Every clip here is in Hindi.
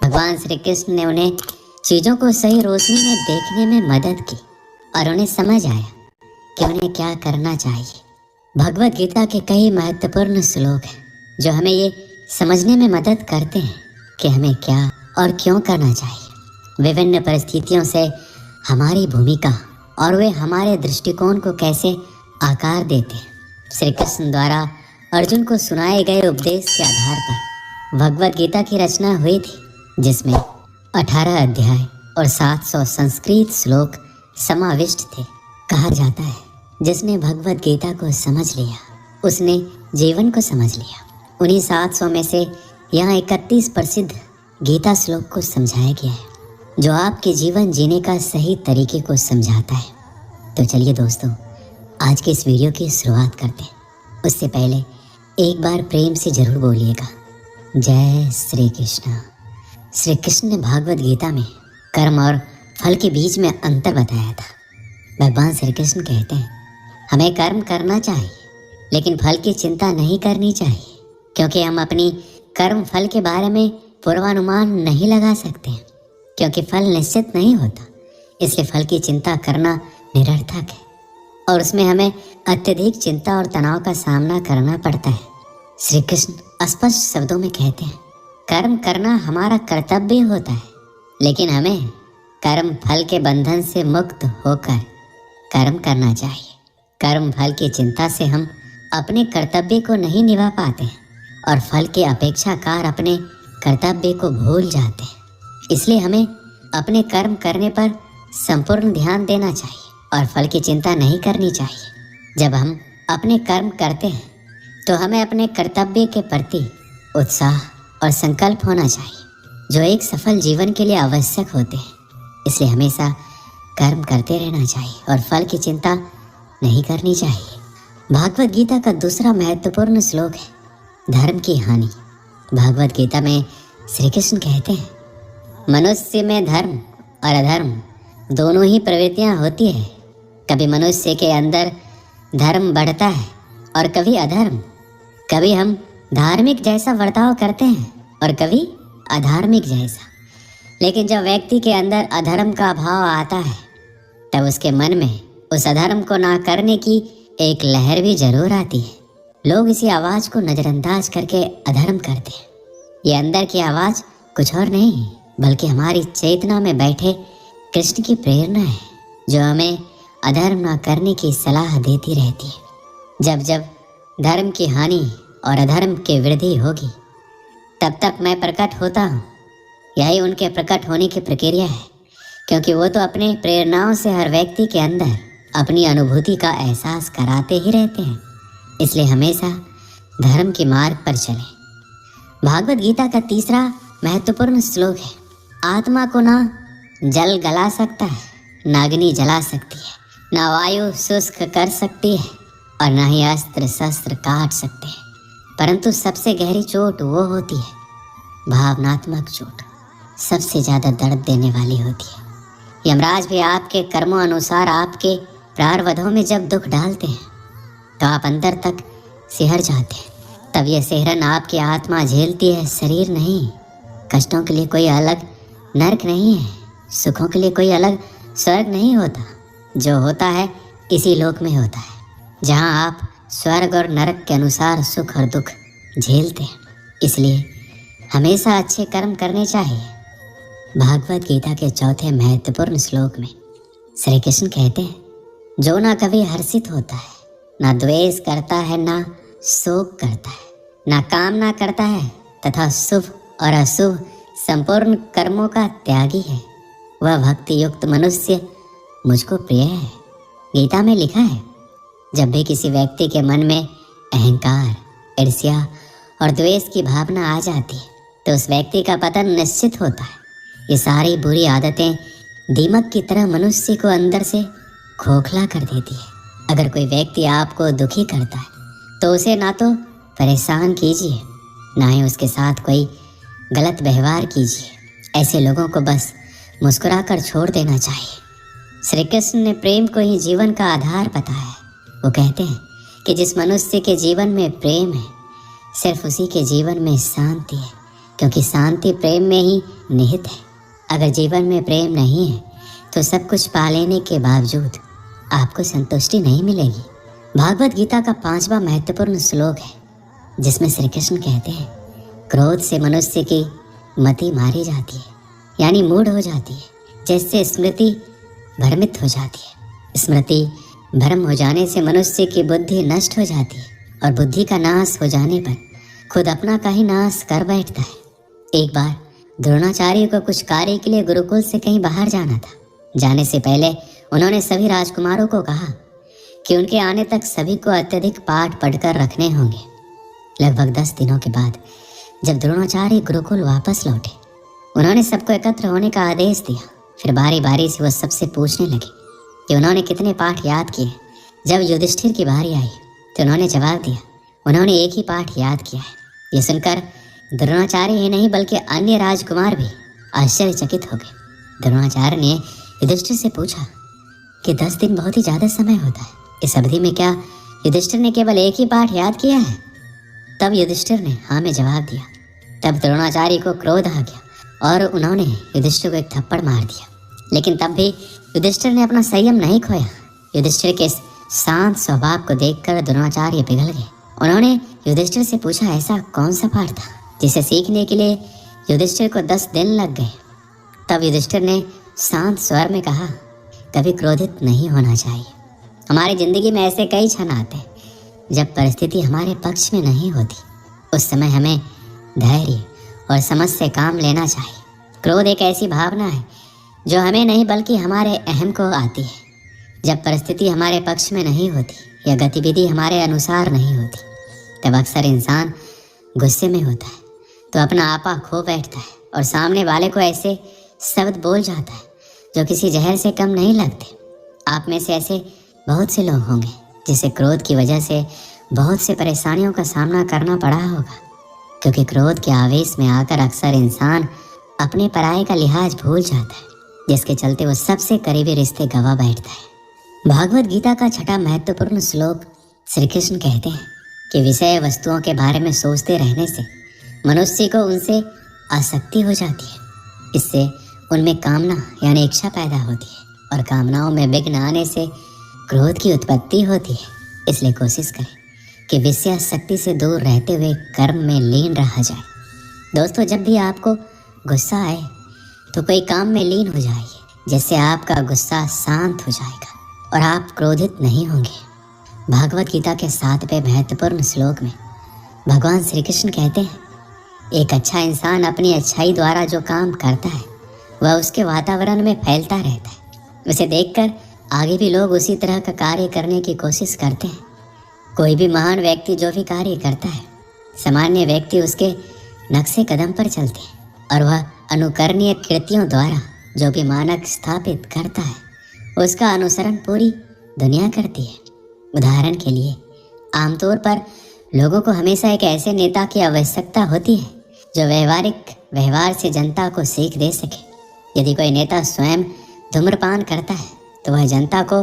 भगवान श्री कृष्ण ने उन्हें चीज़ों को सही रोशनी में देखने में मदद की और उन्हें समझ आया कि उन्हें क्या करना चाहिए। भगवत गीता के कई महत्वपूर्ण श्लोक हैं जो हमें ये समझने में मदद करते हैं कि हमें क्या और क्यों करना चाहिए। विभिन्न परिस्थितियों से हमारी भूमिका और वे हमारे दृष्टिकोण को कैसे आकार देते हैं। श्री कृष्ण द्वारा अर्जुन को सुनाए गए उपदेश के आधार पर भगवत गीता की रचना हुई थी, जिसमें 18 अध्याय और 700 संस्कृत श्लोक समाविष्ट थे। कहा जाता है जिसने भगवत गीता को समझ लिया उसने जीवन को समझ लिया। उन्हीं 700 में से यहाँ 31 प्रसिद्ध गीता श्लोक को समझाया गया है जो आपके जीवन जीने का सही तरीके को समझाता है। तो चलिए दोस्तों, आज के इस वीडियो की शुरुआत करते हैं। उससे पहले एक बार प्रेम से जरूर बोलिएगा, जय श्री कृष्ण। श्री कृष्ण ने भागवत गीता में कर्म और फल के बीच में अंतर बताया था। भगवान श्री कृष्ण कहते हैं हमें कर्म करना चाहिए लेकिन फल की चिंता नहीं करनी चाहिए, क्योंकि हम अपनी कर्म फल के बारे में पूर्वानुमान नहीं लगा सकते, क्योंकि फल निश्चित नहीं होता। इसलिए फल की चिंता करना निरर्थक है और उसमें हमें अत्यधिक चिंता और तनाव का सामना करना पड़ता है। श्री कृष्ण स्पष्ट शब्दों में कहते हैं कर्म करना हमारा कर्तव्य होता है, लेकिन हमें कर्म फल के बंधन से मुक्त होकर कर्म करना चाहिए। कर्म फल की चिंता से हम अपने कर्तव्य को नहीं निभा पाते हैं और फल के अपेक्षाकार अपने कर्तव्य को भूल जाते हैं। इसलिए हमें अपने कर्म करने पर संपूर्ण ध्यान देना चाहिए और फल की चिंता नहीं करनी चाहिए। जब हम अपने कर्म करते हैं तो हमें अपने कर्तव्य के प्रति उत्साह और संकल्प होना चाहिए जो एक सफल जीवन के लिए आवश्यक होते हैं। इसलिए हमेशा कर्म करते रहना चाहिए और फल की चिंता नहीं करनी चाहिए। भागवत गीता का दूसरा महत्वपूर्ण श्लोक है धर्म की हानि। भागवत गीता में श्री कृष्ण कहते हैं मनुष्य में धर्म और अधर्म दोनों ही प्रवृत्तियां होती है। कभी मनुष्य के अंदर धर्म बढ़ता है और कभी अधर्म। कभी हम धार्मिक जैसा बर्ताव करते हैं और कभी अधार्मिक जैसा। लेकिन जब व्यक्ति के अंदर अधर्म का भाव आता है तब उसके मन में उस अधर्म को ना करने की एक लहर भी जरूर आती है। लोग इसी आवाज को नजरअंदाज करके अधर्म करते हैं। ये अंदर की आवाज कुछ और नहीं बल्कि हमारी चेतना में बैठे कृष्ण की प्रेरणा है जो हमें अधर्म ना करने की सलाह देती रहती है। जब जब धर्म की हानि और अधर्म की वृद्धि होगी तब तक मैं प्रकट होता हूँ। यही उनके प्रकट होने की प्रक्रिया है, क्योंकि वो तो अपने प्रेरणाओं से हर व्यक्ति के अंदर अपनी अनुभूति का एहसास कराते ही रहते हैं। इसलिए हमेशा धर्म के मार्ग पर चलें। भागवत गीता का तीसरा महत्वपूर्ण श्लोक है आत्मा को ना जल गला सकता है, ना अग्नि जला सकती है, ना वायु शुष्क कर सकती है और ना ही अस्त्र शस्त्र काट सकते हैं, परंतु सबसे गहरी चोट वो होती है भावनात्मक चोट। सबसे ज़्यादा दर्द देने वाली होती है। यमराज भी आपके कर्मों अनुसार आपके प्रारब्धों में जब दुख डालते हैं तो आप अंदर तक सिहर जाते हैं। तब यह सिहरन आपकी आत्मा झेलती है, शरीर नहीं। कष्टों के लिए कोई अलग नरक नहीं है, सुखों के लिए कोई अलग स्वर्ग नहीं होता। जो होता है इसी लोक में होता है, जहाँ आप स्वर्ग और नरक के अनुसार सुख और दुख झेलते हैं। इसलिए हमेशा अच्छे कर्म करने चाहिए। भागवत गीता के चौथे महत्वपूर्ण श्लोक में श्री कृष्ण कहते हैं जो ना कभी हर्षित होता है, ना द्वेष करता है, ना शोक करता है, ना कामना करता है तथा शुभ और अशुभ संपूर्ण कर्मों का त्यागी है, वह भक्ति युक्त मनुष्य मुझको प्रिय है। गीता में लिखा है जब भी किसी व्यक्ति के मन में अहंकार, ईर्ष्या और द्वेष की भावना आ जाती है तो उस व्यक्ति का पतन निश्चित होता है। ये सारी बुरी आदतें दीमक की तरह मनुष्य को अंदर से खोखला कर देती है। अगर कोई व्यक्ति आपको दुखी करता है तो उसे ना तो परेशान कीजिए, ना ही उसके साथ कोई गलत व्यवहार कीजिए। ऐसे लोगों को बस मुस्कुराकर छोड़ देना चाहिए। श्री कृष्ण ने प्रेम को ही जीवन का आधार बताया है। वो कहते हैं कि जिस मनुष्य के जीवन में प्रेम है सिर्फ उसी के जीवन में शांति है, क्योंकि शांति प्रेम में ही निहित है। अगर जीवन में प्रेम नहीं है तो सब कुछ पा लेने के बावजूद आपको संतुष्टि नहीं मिलेगी। भागवत गीता का 5वां महत्वपूर्ण श्लोक है जिसमें श्री कृष्ण कहते हैं, क्रोध से मनुष्य की मति मारी जाती है, यानी मूढ़ हो जाती है, जैसे स्मृति भ्रमित हो जाती है। स्मृति भ्रम हो जाने से मनुष्य की बुद्धि नष्ट हो जाती है और बुद्धि का नाश हो जाने पर खुद अपना का ही नाश कर बैठता है। एक बार द्रोणाचार्य को कुछ कार्य के लिए गुरुकुल से कहीं बाहर जाना था। जाने से पहले उन्होंने सभी राजकुमारों को कहा कि उनके आने तक सभी को अत्यधिक पाठ पढ़कर रखने होंगे। लगभग 10 दिनों के बाद जब द्रोणाचार्य गुरुकुल वापस लौटे, उन्होंने सबको एकत्र होने का आदेश दिया। फिर बारी बारी से वो सबसे पूछने लगे कि उन्होंने कितने पाठ याद किए। जब युधिष्ठिर की बारी आई तो उन्होंने जवाब दिया, उन्होंने एक ही पाठ याद किया है। ये सुनकर द्रोणाचार्य ही नहीं बल्कि अन्य राजकुमार भी आश्चर्यचकित हो गए। द्रोणाचार्य ने युधिष्ठिर से पूछा कि 10 दिन बहुत ही ज़्यादा समय होता है, इस अवधि में क्या युधिष्ठिर ने केवल एक ही पाठ याद किया है? तब युधिष्ठिर ने हाँ में जवाब दिया। तब द्रोणाचार्य को क्रोध आ गया और उन्होंने युधिष्ठिर को एक थप्पड़ मार दिया। लेकिन तब भी युधिष्ठिर ने अपना संयम नहीं खोया। युधिष्ठिर के शांत स्वभाव को देखकर द्रोणाचार्य पिघल गए। उन्होंने युधिष्ठिर से पूछा, ऐसा कौन सा पाठ था जिसे सीखने के लिए युधिष्ठिर को 10 दिन लग गए? तब युधिष्ठिर ने शांत स्वर में कहा, कभी क्रोधित नहीं होना चाहिए। हमारी जिंदगी में ऐसे कई क्षण आते हैं जब परिस्थिति हमारे पक्ष में नहीं होती। उस समय हमें धैर्य और समझ से काम लेना चाहिए। क्रोध एक ऐसी भावना है जो हमें नहीं बल्कि हमारे अहम को आती है। जब परिस्थिति हमारे पक्ष में नहीं होती या गतिविधि हमारे अनुसार नहीं होती, तब अक्सर इंसान गुस्से में होता है तो अपना आपा खो बैठता है और सामने वाले को ऐसे शब्द बोल जाता है जो किसी जहर से कम नहीं लगते। आप में से ऐसे बहुत से लोग होंगे जिसे क्रोध की वजह से बहुत से परेशानियों का सामना करना पड़ा होगा, क्योंकि क्रोध के आवेश में आकर अक्सर इंसान अपने पराये का लिहाज भूल जाता है, जिसके चलते वो सबसे करीबी रिश्ते गवा बैठता है। भागवत गीता का 6वां महत्वपूर्ण श्लोक श्री कृष्ण कहते हैं कि विषय वस्तुओं के बारे में सोचते रहने से मनुष्य को उनसे आसक्ति हो जाती है। इससे उनमें कामना यानी इच्छा पैदा होती है और कामनाओं में विघ्न आने से क्रोध की उत्पत्ति होती है। इसलिए कोशिश करें कि विषयासक्ति से दूर रहते हुए कर्म में लीन रहा जाए। दोस्तों, जब भी आपको गुस्सा आए तो कोई काम में लीन हो जाइए, जिससे आपका गुस्सा शांत हो जाएगा और आप क्रोधित नहीं होंगे। भागवत गीता के 7वें महत्वपूर्ण श्लोक में भगवान श्री कृष्ण कहते हैं, एक अच्छा इंसान अपनी अच्छाई द्वारा जो काम करता है वह उसके वातावरण में फैलता रहता है। उसे देखकर आगे भी लोग उसी तरह का कार्य करने की कोशिश करते हैं। कोई भी महान व्यक्ति जो भी कार्य करता है, सामान्य व्यक्ति उसके नक्शे कदम पर चलते हैं और वह अनुकरणीय कृतियों द्वारा जो भी मानक स्थापित करता है उसका अनुसरण पूरी दुनिया करती है। उदाहरण के लिए, आमतौर पर लोगों को हमेशा एक ऐसे नेता की आवश्यकता होती है जो व्यवहारिक व्यवहार से जनता को सीख दे सके। यदि कोई नेता स्वयं धूम्रपान करता है तो वह जनता को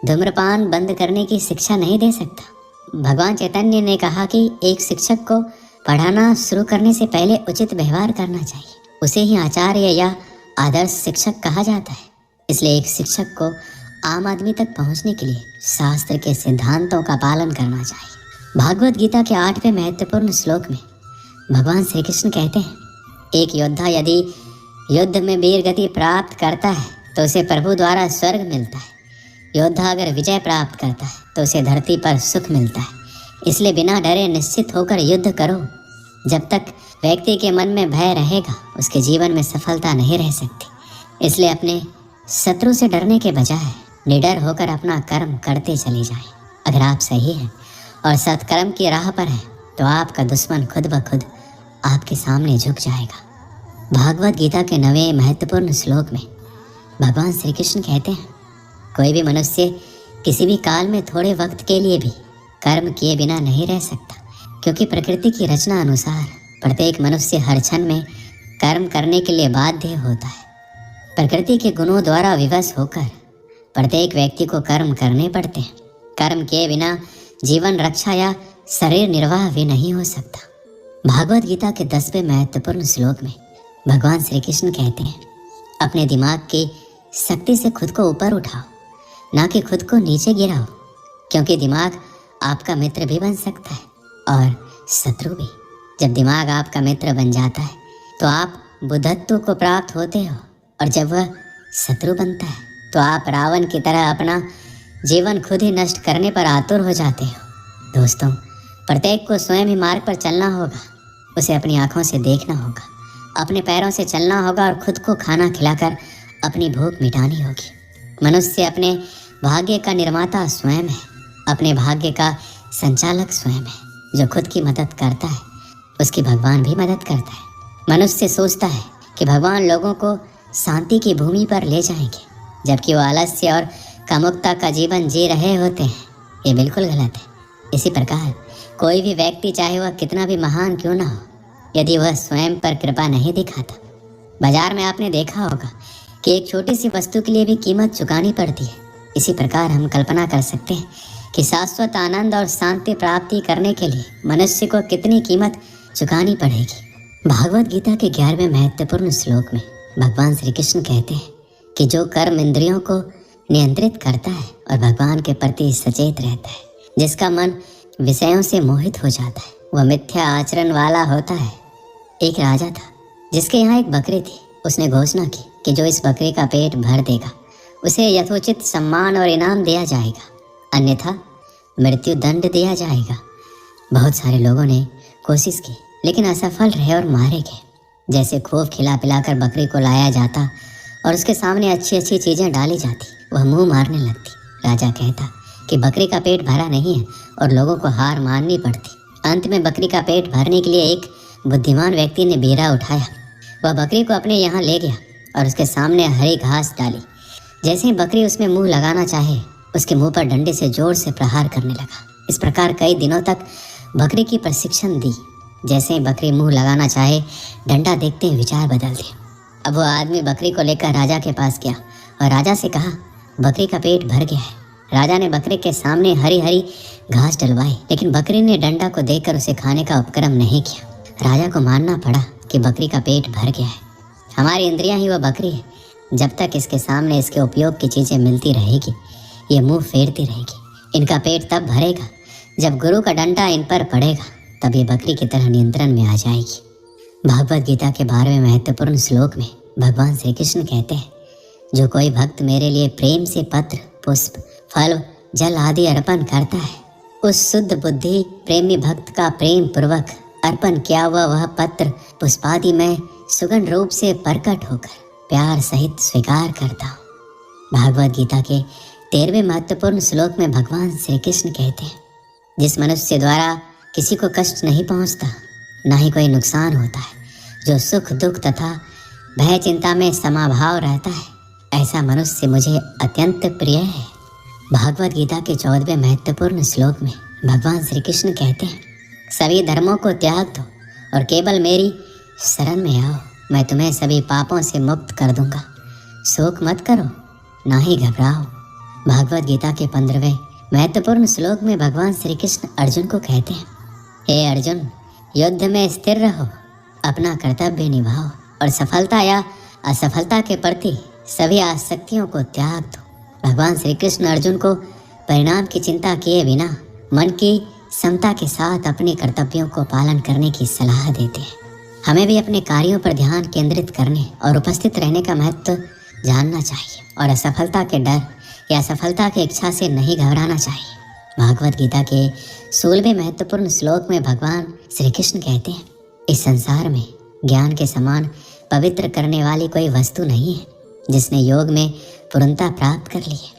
धूम्रपान बंद करने की शिक्षा नहीं दे सकता। भगवान चैतन्य ने कहा कि एक शिक्षक को पढ़ाना शुरू करने से पहले उचित व्यवहार करना चाहिए, उसे ही आचार्य या आदर्श शिक्षक कहा जाता है। इसलिए एक शिक्षक को आम आदमी तक पहुंचने के लिए शास्त्र के सिद्धांतों का पालन करना चाहिए। भागवत गीता के 8वें महत्वपूर्ण श्लोक में भगवान श्री कृष्ण कहते हैं, एक योद्धा यदि युद्ध में वीर गति प्राप्त करता है तो उसे प्रभु द्वारा स्वर्ग मिलता है। योद्धा अगर विजय प्राप्त करता है तो उसे धरती पर सुख मिलता है। इसलिए बिना डरे निश्चित होकर युद्ध करो। जब तक व्यक्ति के मन में भय रहेगा उसके जीवन में सफलता नहीं रह सकती। इसलिए अपने शत्रु से डरने के बजाय निडर होकर अपना कर्म करते चले जाएं। अगर आप सही हैं और सत्कर्म की राह पर हैं तो आपका दुश्मन खुद ब खुद आपके सामने झुक जाएगा। भागवत गीता के 9वें महत्वपूर्ण श्लोक में भगवान श्री कृष्ण कहते हैं, कोई भी मनुष्य किसी भी काल में थोड़े वक्त के लिए भी कर्म किए बिना नहीं रह सकता, क्योंकि प्रकृति की रचना अनुसार प्रत्येक मनुष्य हर क्षण में कर्म करने के लिए बाध्य होता है। प्रकृति के गुणों द्वारा विवश होकर प्रत्येक व्यक्ति को कर्म करने पड़ते हैं। कर्म किए बिना जीवन रक्षा या शरीर निर्वाह भी नहीं हो सकता। भागवत गीता के 10वें महत्वपूर्ण श्लोक में भगवान श्री कृष्ण कहते हैं, अपने दिमाग की शक्ति से खुद को ऊपर उठाओ, ना कि खुद को नीचे गिराओ, क्योंकि दिमाग आपका मित्र भी बन सकता है और शत्रु भी। जब दिमाग आपका मित्र बन जाता है तो आप बुद्धत्व को प्राप्त होते हो, और जब वह शत्रु बनता है तो आप रावण की तरह अपना जीवन खुद ही नष्ट करने पर आतुर हो जाते हो। दोस्तों, प्रत्येक को स्वयं ही मार्ग पर चलना होगा, उसे अपनी आंखों से देखना होगा, अपने पैरों से चलना होगा और खुद को खाना खिलाकर अपनी भूख मिटानी होगी। मनुष्य अपने भाग्य का निर्माता स्वयं है, अपने भाग्य का संचालक स्वयं है। जो खुद की मदद करता है उसकी भगवान भी मदद करता है। मनुष्य सोचता है कि भगवान लोगों को शांति की भूमि पर ले जाएंगे, जबकि वो आलस्य और कामुकता का जीवन जी रहे होते हैं। ये बिल्कुल गलत है। इसी प्रकार कोई भी व्यक्ति, चाहे वह कितना भी महान क्यों ना हो, यदि वह स्वयं पर कृपा नहीं दिखाता, बाजार में आपने देखा होगा कि एक छोटी सी वस्तु के लिए भी कीमत चुकानी पड़ती है। इसी प्रकार हम कल्पना कर सकते हैं कि शाश्वत आनंद और शांति प्राप्ति करने के लिए मनुष्य को कितनी कीमत चुकानी पड़ेगी। भागवत गीता के 11वें महत्वपूर्ण श्लोक में भगवान श्री कृष्ण कहते हैं कि जो कर्म इंद्रियों को नियंत्रित करता है और भगवान के प्रति सचेत रहता है, जिसका मन विषयों से मोहित हो जाता है, वह मिथ्या आचरण वाला होता है। एक राजा था जिसके यहाँ एक बकरी थी। उसने घोषणा की कि जो इस बकरी का पेट भर देगा उसे यथोचित सम्मान और इनाम दिया जाएगा, अन्यथा मृत्यु दंड दिया जाएगा। बहुत सारे लोगों ने कोशिश की, लेकिन असफल रहे और मारे गए। जैसे खूब खिला पिलाकर बकरी को लाया जाता और उसके सामने अच्छी अच्छी चीज़ें डाली जाती, वह मुंह मारने लगती। राजा कहता कि बकरी का पेट भरा नहीं है और लोगों को हार माननी पड़ती। अंत में बकरी का पेट भरने के लिए एक बुद्धिमान व्यक्ति ने बीड़ा उठाया। वह बकरी को अपने यहाँ ले गया और उसके सामने हरी घास डाली। जैसे ही बकरी उसमें मुंह लगाना चाहे, उसके मुंह पर डंडे से जोर से प्रहार करने लगा। इस प्रकार कई दिनों तक बकरी की प्रशिक्षण दी। जैसे ही बकरी मुंह लगाना चाहे, डंडा देखते ही विचार बदल दिए। अब वो आदमी बकरी को लेकर राजा के पास गया और राजा से कहा, बकरी का पेट भर गया है। राजा ने बकरी के सामने हरी हरी घास डलवाई, लेकिन बकरी ने डंडा को देखकर उसे खाने का उपक्रम नहीं किया। राजा को मानना पड़ा कि बकरी का पेट भर गया है। हमारी इंद्रियां ही वह बकरी है। जब तक इसके सामने इसके उपयोग की चीज़ें मिलती रहेगी, ये मुंह फेरती रहेगी। इनका पेट तब भरेगा जब गुरु का डंडा इन पर पड़ेगा, तब ये बकरी की तरह नियंत्रण में आ जाएगी। भागवत गीता के 12वें महत्वपूर्ण श्लोक में भगवान श्री कृष्ण कहते हैं, जो कोई भक्त मेरे लिए प्रेम से पत्र, पुष्प, फल, जल आदि अर्पण करता है, उस शुद्ध बुद्धि प्रेमी भक्त का प्रेम पूर्वक अर्पण किया हुआ वह पत्र पुष्पादि में सुगंध रूप से प्रकट होकर प्यार सहित स्वीकार करता हूँ। भागवत गीता के 13वें महत्वपूर्ण श्लोक में भगवान श्री कृष्ण कहते हैं, जिस मनुष्य द्वारा किसी को कष्ट नहीं पहुँचता, ना ही कोई नुकसान होता है, जो सुख दुख तथा भय चिंता में समाभाव रहता है, ऐसा मनुष्य मुझे अत्यंत प्रिय है। भागवत गीता के 14वें महत्वपूर्ण श्लोक में भगवान श्री कृष्ण कहते हैं, सभी धर्मों को त्याग दो और केवल मेरी शरण में आओ, मैं तुम्हें सभी पापों से मुक्त कर दूंगा। शोक मत करो, ना ही घबराओ। भागवत गीता के 15वें महत्वपूर्ण श्लोक में भगवान श्री कृष्ण अर्जुन को कहते हैं, हे अर्जुन, युद्ध में स्थिर रहो, अपना कर्तव्य निभाओ और सफलता या असफलता के प्रति सभी आसक्तियों को त्याग दो। भगवान श्री कृष्ण अर्जुन को परिणाम की चिंता किए बिना मन की समता के साथ अपने कर्तव्यों को पालन करने की सलाह देते हैं। हमें भी अपने कार्यों पर ध्यान केंद्रित करने और उपस्थित रहने का महत्व जानना चाहिए और असफलता के डर या सफलता की इच्छा से नहीं घबराना चाहिए। भागवत गीता के 16वें महत्वपूर्ण श्लोक में भगवान श्री कृष्ण कहते हैं, इस संसार में ज्ञान के समान पवित्र करने वाली कोई वस्तु नहीं है। जिसने योग में पूर्णता प्राप्त कर ली है,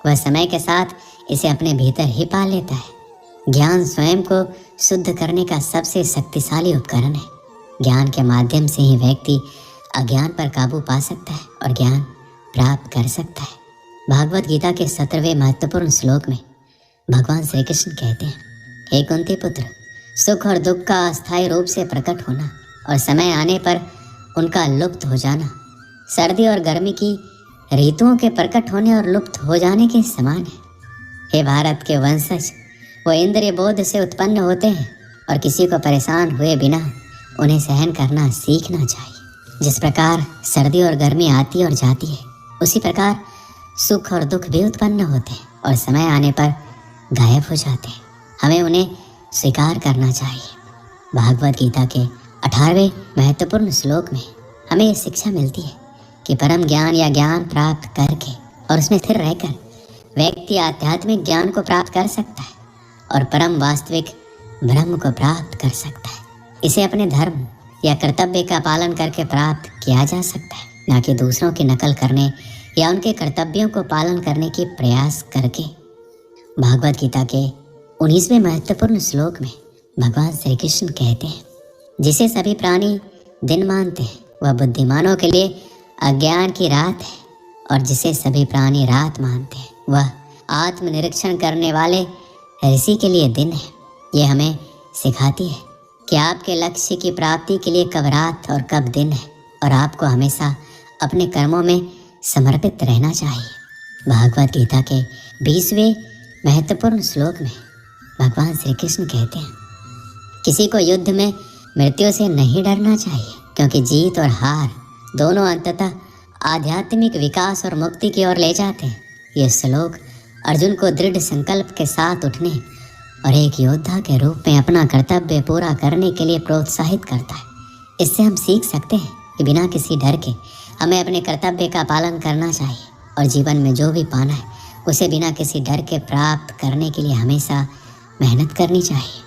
वह समय के साथ इसे अपने भीतर ही पा लेता है। ज्ञान स्वयं को शुद्ध करने का सबसे शक्तिशाली उपकरण है। ज्ञान के माध्यम से ही व्यक्ति अज्ञान पर काबू पा सकता है और ज्ञान प्राप्त कर सकता है। भागवत गीता के 17वें महत्वपूर्ण श्लोक में भगवान श्री कृष्ण कहते हैं, हे कुंती पुत्र, सुख और दुख का अस्थायी रूप से प्रकट होना और समय आने पर उनका लुप्त हो जाना सर्दी और गर्मी की ऋतुओं के प्रकट होने और लुप्त हो जाने के समान है। हे भारत के वंशज, वो इंद्रिय बोध से उत्पन्न होते हैं और किसी को परेशान हुए बिना उन्हें सहन करना सीखना चाहिए। जिस प्रकार सर्दी और गर्मी आती और जाती है, उसी प्रकार सुख और दुख भी उत्पन्न होते हैं और समय आने पर गायब हो जाते हैं। हमें उन्हें स्वीकार करना चाहिए। भागवत गीता के 18वें महत्वपूर्ण श्लोक में हमें ये शिक्षा मिलती है कि परम ज्ञान या ज्ञान प्राप्त करके और उसमें स्थिर रहकर व्यक्ति आध्यात्मिक ज्ञान को प्राप्त कर सकता है और परम वास्तविक ब्रह्म को प्राप्त कर सकता है। इसे अपने धर्म या कर्तव्य का पालन करके प्राप्त किया जा सकता है, न कि दूसरों की नकल करने या उनके कर्तव्यों को पालन करने की प्रयास करके। भागवत गीता के 19वें महत्वपूर्ण श्लोक में भगवान श्री कृष्ण कहते हैं, जिसे सभी प्राणी दिन मानते हैं वह बुद्धिमानों के लिए अज्ञान की रात है, और जिसे सभी प्राणी रात मानते हैं वह आत्मनिरीक्षण करने वाले ऋषि के लिए दिन है। ये हमें सिखाती है कि आपके लक्ष्य की प्राप्ति के लिए कब रात और कब दिन है, और आपको हमेशा अपने कर्मों में समर्पित रहना चाहिए। भागवत गीता के 20वें महत्वपूर्ण श्लोक में भगवान श्री कृष्ण कहते हैं, किसी को युद्ध में मृत्यु से नहीं डरना चाहिए, क्योंकि जीत और हार दोनों अंततः आध्यात्मिक विकास और मुक्ति की ओर ले जाते हैं। यह श्लोक अर्जुन को दृढ़ संकल्प के साथ उठने और एक योद्धा के रूप में अपना कर्तव्य पूरा करने के लिए प्रोत्साहित करता है। इससे हम सीख सकते हैं कि बिना किसी डर के हमें अपने कर्तव्य का पालन करना चाहिए और जीवन में जो भी पाना है उसे बिना किसी डर के प्राप्त करने के लिए हमेशा मेहनत करनी चाहिए।